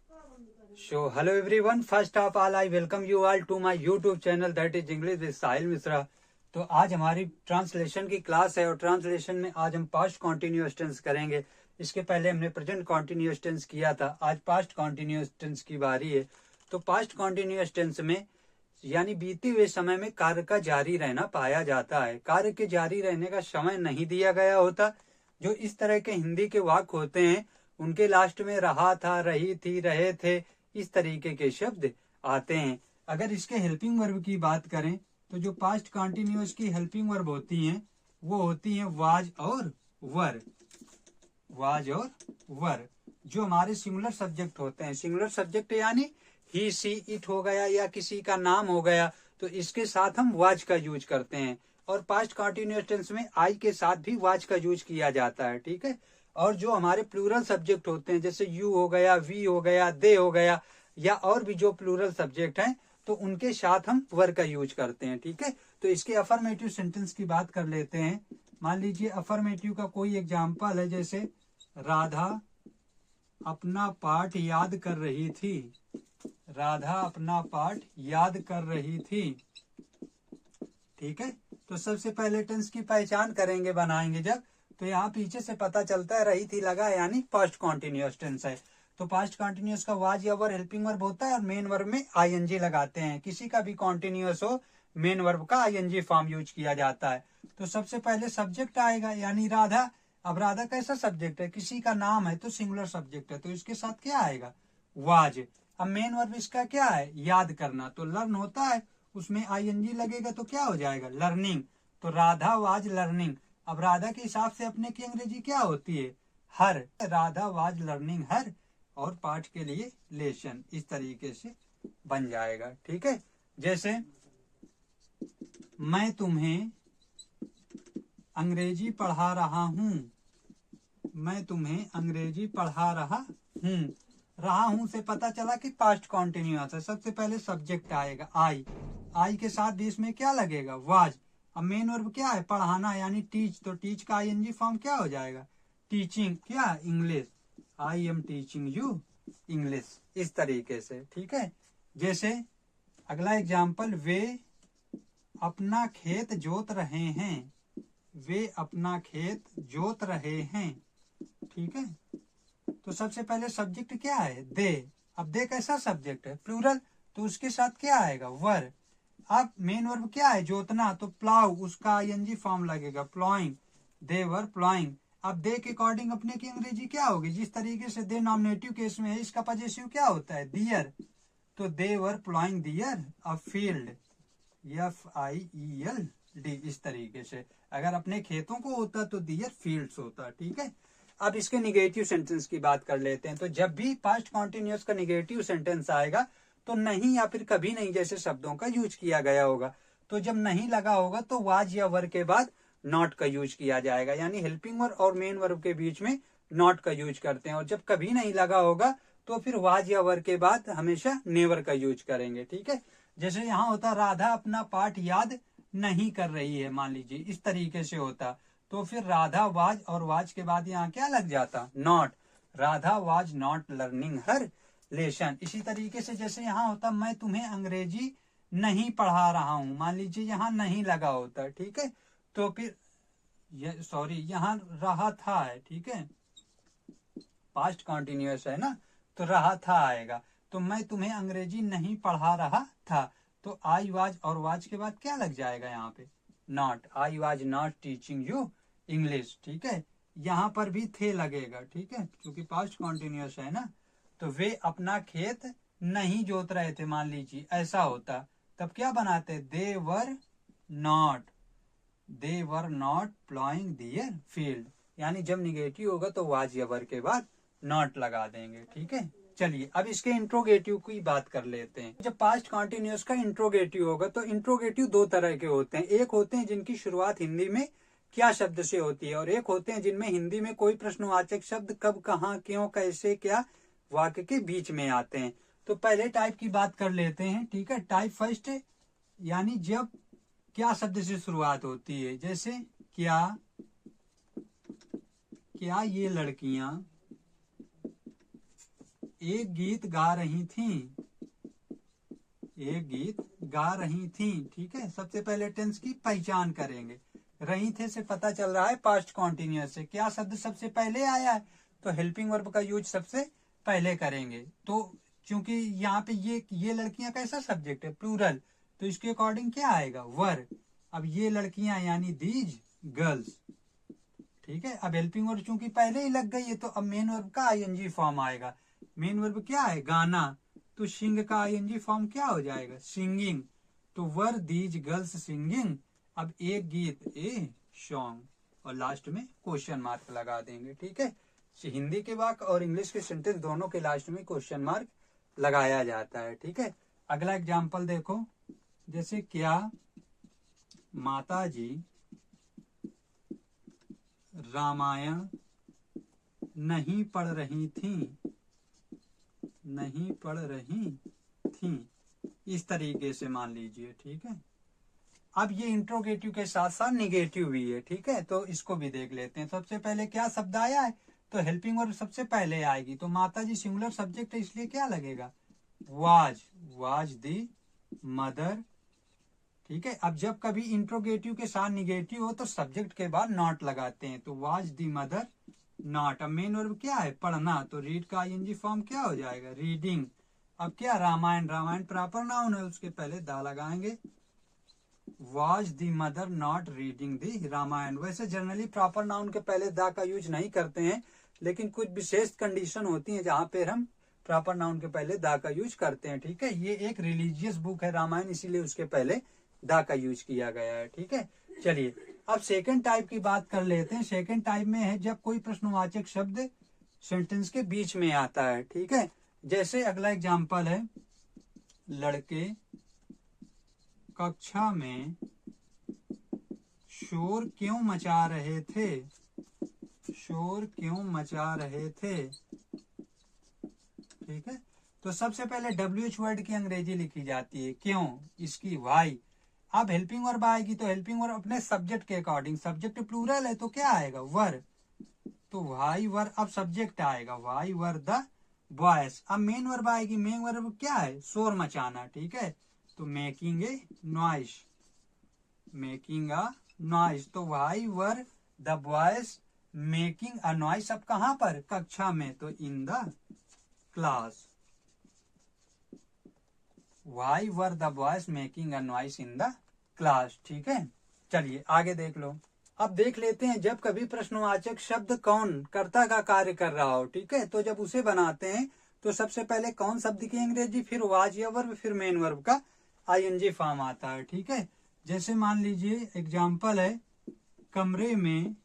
So, hello everyone. First of all, I welcome you all to my YouTube channel that is English with साहिल मिश्रा। तो आज हमारी translation की class है और translation में आज हम पास्ट कॉन्टिन्यूअस टेंस करेंगे। इसके पहले हमने प्रेजेंट कॉन्टिन्यूअस टेंस किया था, आज पास्ट कॉन्टिन्यूअस टेंस की बारी है। तो पास्ट कॉन्टिन्यूअस टेंस में यानी बीते हुए समय में कार्य का जारी रहना पाया जाता है। कार्य के जारी रहने का समय नहीं दिया गया होता। जो इस तरह के हिंदी के वाक्य होते हैं उनके लास्ट में रहा था, रही थी, रहे थे, इस तरीके के शब्द आते हैं। अगर इसके हेल्पिंग वर्ब की बात करें तो जो पास्ट कॉन्टिन्यूअस की हेल्पिंग वर्ब होती हैं वो होती हैं वाज और वर। वाज और वर जो हमारे सिंगुलर सब्जेक्ट होते हैं। सिंगुलर सब्जेक्ट यानी ही, सी, इट हो गया या किसी का नाम हो गया, तो इसके साथ हम वाज का यूज करते हैं। और पास्ट कॉन्टिन्यूअस टेंस में आई के साथ भी वाज का यूज किया जाता है, ठीक है। और जो हमारे प्लूरल सब्जेक्ट होते हैं जैसे यू हो गया, वी हो गया, दे हो गया, या और भी जो प्लूरल सब्जेक्ट हैं तो उनके साथ हम वर का यूज करते हैं, ठीक है। तो इसके अफर्मेटिव सेंटेंस की बात कर लेते हैं। मान लीजिए अफर्मेटिव का कोई एग्जाम्पल है, जैसे राधा अपना पाठ याद कर रही थी। राधा अपना पाठ याद कर रही थी, ठीक है। तो सबसे पहले टेंस की पहचान करेंगे, बनाएंगे जब, तो यहाँ पीछे से पता चलता है रही थी लगा यानी पास्ट कॉन्टिन्यूअस टेंस है। तो पास्ट कॉन्टिन्यूअस का वाज या वर हेल्पिंग वर्ब होता है और मेन वर्ब में आईएनजी लगाते हैं। किसी का भी कॉन्टिन्यूअस हो मेन वर्ब का आईएनजी फॉर्म यूज किया जाता है। तो सबसे पहले सब्जेक्ट आएगा यानी राधा। अब राधा कैसा सब्जेक्ट है, किसी का नाम है तो सिंगुलर सब्जेक्ट है, तो इसके साथ क्या आएगा, वाज। अब मेन वर्ब इसका क्या है, याद करना, तो लर्न होता है, उसमें आईएनजी लगेगा तो क्या हो जाएगा, लर्निंग। तो राधा वाज लर्निंग। अब राधा के हिसाब से अपने की अंग्रेजी क्या होती है, हर। राधा वाज लर्निंग हर, और पाठ के लिए लेसन, इस तरीके से बन जाएगा, ठीक है। जैसे मैं तुम्हें अंग्रेजी पढ़ा रहा हूं। मैं तुम्हें अंग्रेजी पढ़ा रहा हूं से पता चला कि पास्ट कॉन्टिन्यूअस है। सबसे पहले सब्जेक्ट आएगा आई, आई के साथ भी इसमें क्या लगेगा, वाज। अब मेन वर्ब क्या है, पढ़ाना यानी टीच, तो टीच का आईएनजी फॉर्म क्या हो जाएगा, टीचिंग, क्या, English. I am teaching you English, इस तरीके से, ठीक है। जैसे अगला एग्जाम्पल, वे अपना खेत जोत रहे हैं। वे अपना खेत जोत रहे हैं, ठीक है। तो सबसे पहले सब्जेक्ट क्या है, दे। अब दे कैसा सब्जेक्ट है, प्लूरल, तो उसके साथ क्या आएगा, वर। अब मेन वर्ब क्या है, जोतना, तो प्लाउ, उसका आईएनजी फॉर्म लगेगा, प्लॉइंग। They were ploughing. अब दे के अकॉर्डिंग अपने की अंग्रेजी क्या होगी, जिस तरीके से दे नॉमिनेटिव केस में है, इसका पजेसिव क्या होता है, दियर। तो they were ploughing their a field, FIELD, इस तरीके से। अगर अपने खेतों को होता तो दियर फील्ड्स होता, ठीक है। अब इसके निगेटिव सेंटेंस की बात कर लेते हैं। तो जब भी पास्ट कॉन्टिन्यूअस का निगेटिव सेंटेंस आएगा तो नहीं या फिर कभी नहीं जैसे शब्दों का यूज किया गया होगा। तो जब नहीं लगा होगा तो वाज या वर के बाद नॉट का यूज किया जाएगा, यानी हेल्पिंग वर्ब और मेन वर्ब के बीच में नॉट का यूज करते हैं। और जब कभी नहीं लगा होगा तो फिर वाज या वर के बाद हमेशा नेवर का यूज करेंगे, ठीक है। जैसे यहाँ होता राधा अपना पाठ याद नहीं कर रही है, मान लीजिए इस तरीके से होता, तो फिर राधा वाज और वाज के बाद यहाँ क्या लग जाता, not. Radha was not learning her lesson. इसी तरीके से जैसे यहाँ होता मैं तुम्हें अंग्रेजी नहीं पढ़ा रहा हूं, मान लीजिए यहाँ नहीं लगा होता, ठीक है। तो फिर यहाँ रहा था है, ठीक है, पास्ट कॉन्टिन्यूअस है ना, तो रहा था आएगा। तो मैं तुम्हें अंग्रेजी नहीं पढ़ा रहा था, तो आई वाज और वाज के बाद क्या लग जाएगा यहाँ पे, not. I was not teaching you English, ठीक है। यहाँ पर भी थे लगेगा, ठीक है, क्योंकि पास्ट कॉन्टिन्यूअस है ना। तो वे अपना खेत नहीं जोत रहे थे, मान लीजिए ऐसा होता, तब क्या बनाते, they were not ploughing their field, यानी जब निगेटिव होगा तो वाज या वर के बाद नॉट लगा देंगे, ठीक है। चलिए अब इसके इंट्रोगेटिव की बात कर लेते हैं। जब पास्ट कॉन्टिन्यूअस का इंट्रोगेटिव होगा तो इंट्रोगेटिव दो तरह के होते हैं। एक होते हैं जिनकी शुरुआत हिंदी में क्या शब्द से होती है, और एक होते हैं जिनमें हिंदी में कोई प्रश्नवाचक शब्द कब, कहाँ, क्यों, कैसे, क्या वाक्य के बीच में आते हैं। तो पहले टाइप की बात कर लेते हैं, ठीक है। टाइप फर्स्ट यानी जब क्या शब्द से शुरुआत होती है, जैसे क्या ये लड़कियां एक गीत गा रही थी, एक गीत गा रही थी। ठीक है, सबसे पहले टेंस की पहचान करेंगे। रही थे से पता चल रहा है पास्ट कॉन्टिन्यूअस से क्या शब्द सबसे पहले आया है, तो हेल्पिंग वर्ब का यूज सबसे पहले करेंगे। तो चूंकि यहाँ पे ये लड़कियां कैसा सब्जेक्ट है, प्लूरल, तो इसके अकॉर्डिंग क्या आएगा, वर। अब ये लड़कियां यानी दीज गर्ल्स। ठीक है, अब हेल्पिंग वर्ब चूंकि पहले ही लग गई है तो अब मेन वर्ब का आईएनजी फॉर्म आएगा। मेन वर्ब क्या है, गाना, तो सिंग का आईएनजी फॉर्म क्या हो जाएगा, सिंगिंग। तो वर दीज गर्ल्स सिंगिंग। अब एक गीत, ए सॉन्ग, और लास्ट में क्वेश्चन मार्क लगा देंगे। ठीक है, हिंदी के वाक्य और इंग्लिश के सेंटेंस दोनों के लास्ट में क्वेश्चन मार्क लगाया जाता है। ठीक है, अगला एग्जाम्पल देखो, जैसे क्या माता जी रामायण नहीं पढ़ रही थी, नहीं पढ़ रही थी, इस तरीके से मान लीजिए। ठीक है, अब ये इंट्रोगेटिव के साथ साथ निगेटिव भी है। ठीक है, तो इसको भी देख लेते हैं। सबसे पहले क्या शब्द आया है, तो हेल्पिंग वर्ब सबसे पहले आएगी, तो माता जी सिंगुलर सब्जेक्ट है इसलिए क्या लगेगा, वाज, वाज दी मदर। ठीक है, अब जब कभी इंट्रोगेटिव के साथ निगेटिव हो तो सब्जेक्ट के बाद नॉट लगाते हैं, तो वाज दी मदर नॉट। अब मेन वर्ब क्या है, पढ़ना, तो रीड का आईएनजी फॉर्म क्या हो जाएगा, रीडिंग। अब क्या रामायण, रामायण प्रॉपर नाउन है, उसके पहले दा लगाएंगे, was the mother not reading the Ramayana. वैसे जनरली प्रॉपर नाउन के पहले दा का यूज नहीं करते हैं, लेकिन कुछ विशेष कंडीशन होती है जहां पर हम प्रॉपर नाउन के पहले दा का यूज करते हैं। ठीक है, ये एक रिलीजियस बुक है रामायण, इसीलिए उसके पहले दा का यूज किया गया है। ठीक है, चलिए अब सेकंड टाइप की बात कर लेते हैं। सेकंड टाइप में है जब कोई प्रश्नवाचक शब्द सेंटेंस के बीच में आता है। ठीक है, जैसे अगला एग्जांपल है, लड़के कक्षा में शोर क्यों मचा रहे थे, शोर क्यों मचा रहे थे। ठीक है, तो सबसे पहले WH वर्ड की अंग्रेजी लिखी जाती है, क्यों, इसकी वाई। अब हेल्पिंग वर्ब आएगी तो हेल्पिंग वर्ब अपने सब्जेक्ट के अकॉर्डिंग, सब्जेक्ट प्लूरल है तो क्या आएगा, वर, तो वाई वर। अब सब्जेक्ट आएगा, वाई वर द बॉयज। अब मेन वर्ब आएगी, मेन वर्ब क्या है, शोर मचाना। ठीक है, तो making a noise, making a noise, तो why were the boys making a noise. अब कहां पर, कक्षा में, तो in the class, why were the boys making a noise in the class. ठीक है, चलिए आगे देख लो। अब देख लेते हैं जब कभी प्रश्नवाचक शब्द कौन कर्ता का कार्य कर रहा हो। ठीक है, तो जब उसे बनाते हैं तो सबसे पहले कौन शब्द की अंग्रेजी, फिर वाज या वर्ब, फिर मेन वर्ब का आईएनजी फॉर्म आता है। ठीक है, जैसे मान लीजिए एग्जाम्पल है, कमरे में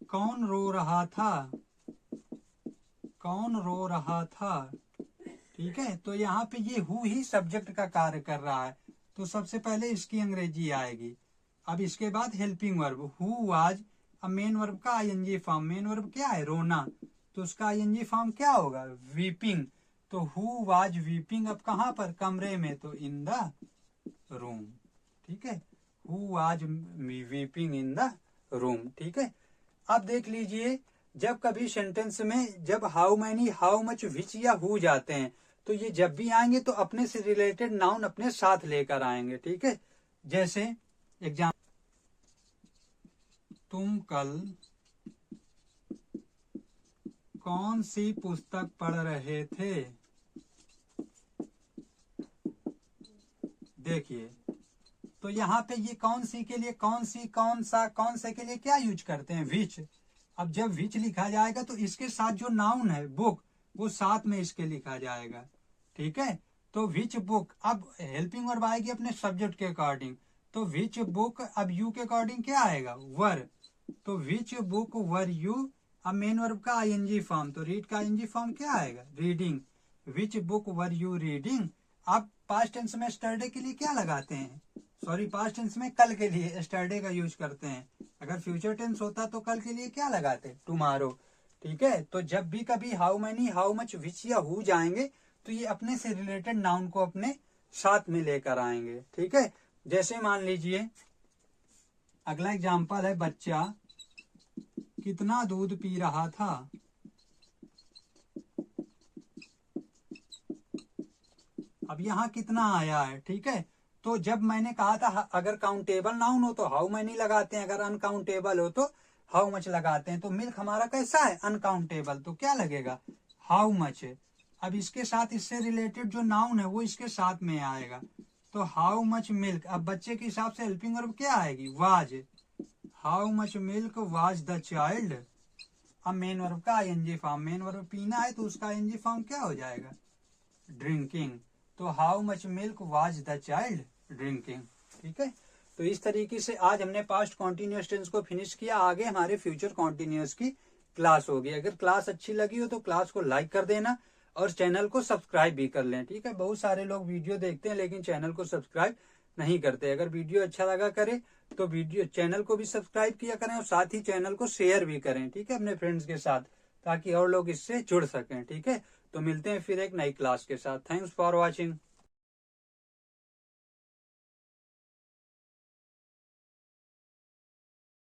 कौन रो रहा था, कौन रो रहा था। ठीक है, तो यहाँ पे ये हु ही सब्जेक्ट का कार्य कर रहा है, तो सबसे पहले इसकी अंग्रेजी आएगी। अब इसके बाद हेल्पिंग वर्ब, हु वाज। अब मेन वर्ब का आईएनजी फॉर्म, मेन वर्ब क्या है, रोना, तो उसका आईएनजी फॉर्म क्या होगा, वीपिंग, तो हु वाज वीपिंग। अब कहां पर, कमरे में, तो इन द रूम। ठीक है, who was weeping in the room. ठीक है, अब देख लीजिए जब कभी सेंटेंस में जब हाउ मैनी, हाउ मच, विच या हु जाते हैं, तो ये जब भी आएंगे तो अपने से रिलेटेड नाउन अपने साथ लेकर आएंगे। ठीक है, जैसे एग्जाम, तुम कल कौन सी पुस्तक पढ़ रहे थे। देखिए, तो यहाँ पे ये कौन सी के लिए कौन सी, कौन सा, कौन से के लिए क्या यूज करते हैं, विच। अब जब विच लिखा जाएगा तो इसके साथ जो नाउन है बुक, वो साथ में इसके लिखा जाएगा। ठीक है, तो विच बुक। अब हेल्पिंग वर्ब आएगी अपने सब्जेक्ट के अकॉर्डिंग, तो विच बुक। अब यू के अकॉर्डिंग क्या आएगा, वर, तो विच बुक वर यू। अब मेन वर्ब का आईएनजी फॉर्म, तो रीड का आईएनजी फॉर्म क्या आएगा, reading, which book were you reading. अब पास्ट टेंस में स्टरडे के लिए क्या लगाते हैं, सॉरी पास्ट टेंस में कल के लिए स्टरडे का यूज करते हैं। अगर फ्यूचर टेंस होता तो कल के लिए क्या लगाते, टुमारो। ठीक है, तो जब भी कभी हाउ मैनी, हाउ मच, विच या हु जाएंगे तो ये अपने से रिलेटेड नाउन को अपने साथ में लेकर आएंगे। ठीक है, जैसे मान लीजिए अगला एग्जाम्पल है, बच्चा कितना दूध पी रहा था। अब यहाँ कितना आया है, ठीक है। तो जब मैंने कहा था अगर काउंटेबल नाउन हो तो हाउ मैनी लगाते हैं, अगर अनकाउंटेबल हो तो हाउ मच लगाते हैं। तो मिल्क हमारा कैसा है, अनकाउंटेबल, तो क्या लगेगा, हाउ मच है। अब इसके साथ इससे रिलेटेड जो नाउन है वो इसके साथ में आएगा, तो हाउ मच मिल्क। अब बच्चे के हिसाब से हेल्पिंग वर्ब क्या आएगी, was. How much milk was the child. अब मेन वर्ब का आईएनजी फॉर्म, मेन वर्ब पीना है तो उसका आईएनजी फॉर्म क्या हो जाएगा, ड्रिंकिंग। तो how much milk was the child drinking, ठीक है। तो इस तरीके से आज हमने पास्ट कॉन्टिन्यूअस टेंस को फिनिश किया। आगे हमारे फ्यूचर कॉन्टिन्यूअस की क्लास होगी। अगर क्लास अच्छी लगी हो तो क्लास को लाइक कर देना और चैनल को सब्सक्राइब भी कर लें, ठीक है। बहुत सारे लोग वीडियो देखते हैं लेकिन चैनल को सब्सक्राइब नहीं करते। अगर वीडियो अच्छा लगा करे तो वीडियो चैनल को भी सब्सक्राइब किया करें और साथ ही चैनल को शेयर भी करें, ठीक है, अपने फ्रेंड्स के साथ, ताकि और लोग इससे जुड़ सकें, ठीक है। तो मिलते हैं फिर एक नई क्लास के साथ। Thanks for watching.